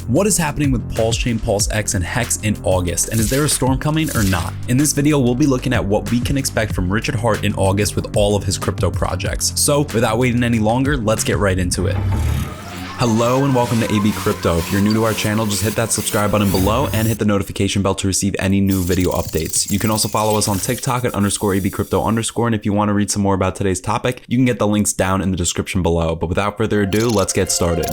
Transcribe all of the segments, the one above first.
What is happening with PulseChain, PulseX, and Hex in August, and is there a storm coming or not? In this video, we'll be looking at what we can expect from Richard Heart in August with all of his crypto projects. So without waiting any longer, let's get right into it. Hello and welcome to ABCrypto. If you're new to our channel, just hit that subscribe button below and hit the notification bell to receive any new video updates. You can also follow us on TikTok at _ABCrypto_, and if you want to read some more about today's topic, you can get the links down in the description below. But without further ado, let's get started.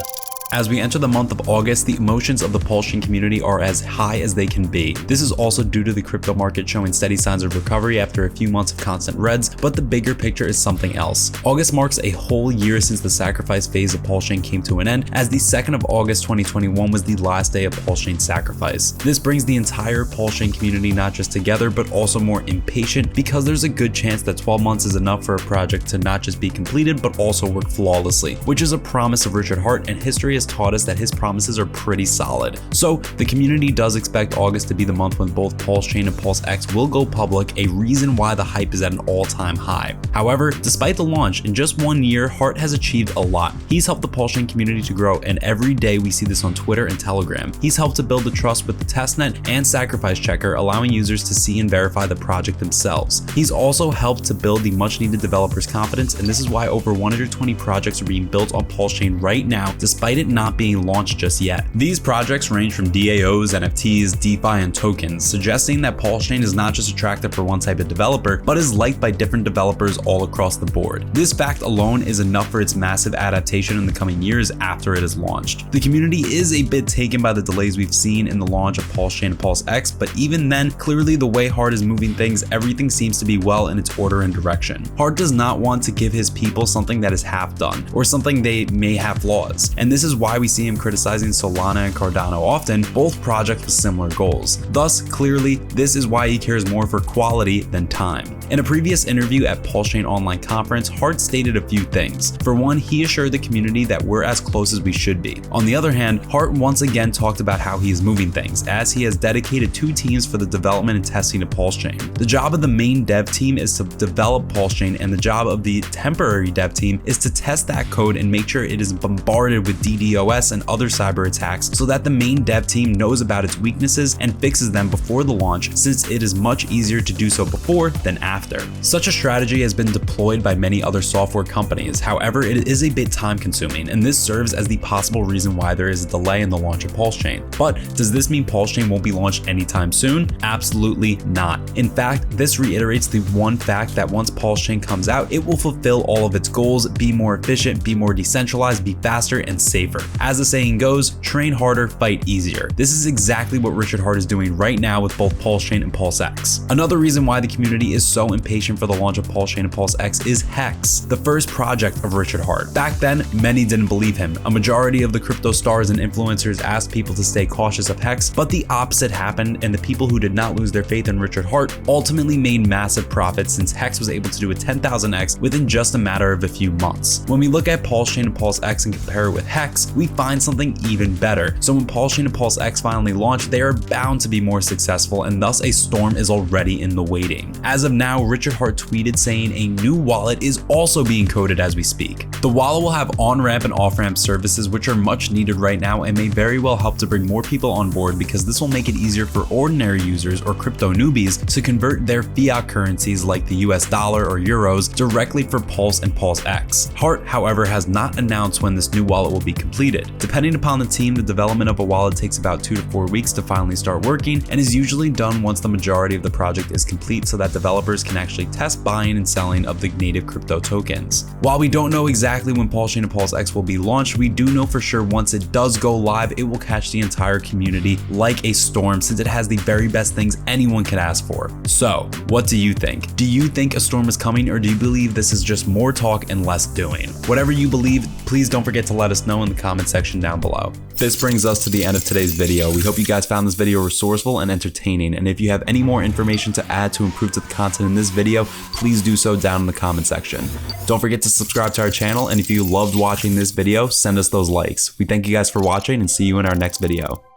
As we enter the month of August, the emotions of the PulseChain community are as high as they can be. This is also due to the crypto market showing steady signs of recovery after a few months of constant reds, but the bigger picture is something else. August marks a whole year since the sacrifice phase of PulseChain came to an end, as the 2nd of August 2021 was the last day of PulseChain sacrifice. This brings the entire PulseChain community not just together, but also more impatient, because there's a good chance that 12 months is enough for a project to not just be completed, but also work flawlessly, which is a promise of Richard Heart, and history has taught us that his promises are pretty solid. So the community does expect August to be the month when both PulseChain and PulseX will go public, a reason why the hype is at an all-time high. However, despite the launch, in just 1 year, Heart has achieved a lot. He's helped the PulseChain community to grow, and every day we see this on Twitter and Telegram. He's helped to build the trust with the testnet and sacrifice checker, allowing users to see and verify the project themselves. He's also helped to build the much-needed developers' confidence, and this is why over 120 projects are being built on PulseChain right now, despite it not being launched just yet. These projects range from DAOs, NFTs, DeFi, and tokens, suggesting that PulseChain is not just attractive for one type of developer, but is liked by different developers all across the board. This fact alone is enough for its massive adaptation in the coming years after it is launched. The community is a bit taken by the delays we've seen in the launch of PulseChain and PulseX, but even then, clearly the way Heart is moving things, everything seems to be well in its order and direction. Heart does not want to give his people something that is half done, or something they may have flaws, and this is why we see him criticizing Solana and Cardano often, both projects with similar goals. Thus, clearly, this is why he cares more for quality than time. In a previous interview at PulseChain Online Conference, Heart stated a few things. For one, he assured the community that we're as close as we should be. On the other hand, Heart once again talked about how he is moving things, as he has dedicated 2 teams for the development and testing of PulseChain. The job of the main dev team is to develop PulseChain, and the job of the temporary dev team is to test that code and make sure it is bombarded with DDoS and other cyber attacks so that the main dev team knows about its weaknesses and fixes them before the launch, since it is much easier to do so before than after. Such a strategy has been deployed by many other software companies. However, it is a bit time consuming, and this serves as the possible reason why there is a delay in the launch of PulseChain. But does this mean PulseChain won't be launched anytime soon? Absolutely not. In fact, this reiterates the one fact that once PulseChain comes out, it will fulfill all of its goals, be more efficient, be more decentralized, be faster, and safer. As the saying goes, train harder, fight easier. This is exactly what Richard Heart is doing right now with both PulseChain and PulseX. Another reason why the community is so impatient for the launch of PulseChain and PulseX is Hex, the first project of Richard Heart. Back then, many didn't believe him. A majority of the crypto stars and influencers asked people to stay cautious of Hex, but the opposite happened, and the people who did not lose their faith in Richard Heart ultimately made massive profits, since Hex was able to do a 10,000x within just a matter of a few months. When we look at PulseChain and PulseX and compare it with Hex, we find something even better. So when PulseChain and PulseX finally launch, they are bound to be more successful, and thus a storm is already in the waiting. As of now, Richard Heart tweeted saying a new wallet is also being coded as we speak. The wallet will have on-ramp and off-ramp services, which are much needed right now and may very well help to bring more people on board, because this will make it easier for ordinary users or crypto newbies to convert their fiat currencies like the US dollar or euros directly for Pulse and PulseX. Heart, however, has not announced when this new wallet will be completed. Depending upon the team, the development of a wallet takes about 2 to 4 weeks to finally start working, and is usually done once the majority of the project is complete, so that developers can actually test buying and selling of the native crypto tokens. While we don't know exactly when PulseChain and PulseX will be launched, we do know for sure once it does go live, it will catch the entire community like a storm, since it has the very best things anyone could ask for. So, what do you think? Do you think a storm is coming, or do you believe this is just more talk and less doing? Whatever you believe, please don't forget to let us know in the comment section down below. This brings us to the end of today's video. We hope you guys found this video resourceful and entertaining, and if you have any more information to add to improve to the content in this video, please do so down in the comment section. Don't forget to subscribe to our channel, and if you loved watching this video, send us those likes. We thank you guys for watching and see you in our next video.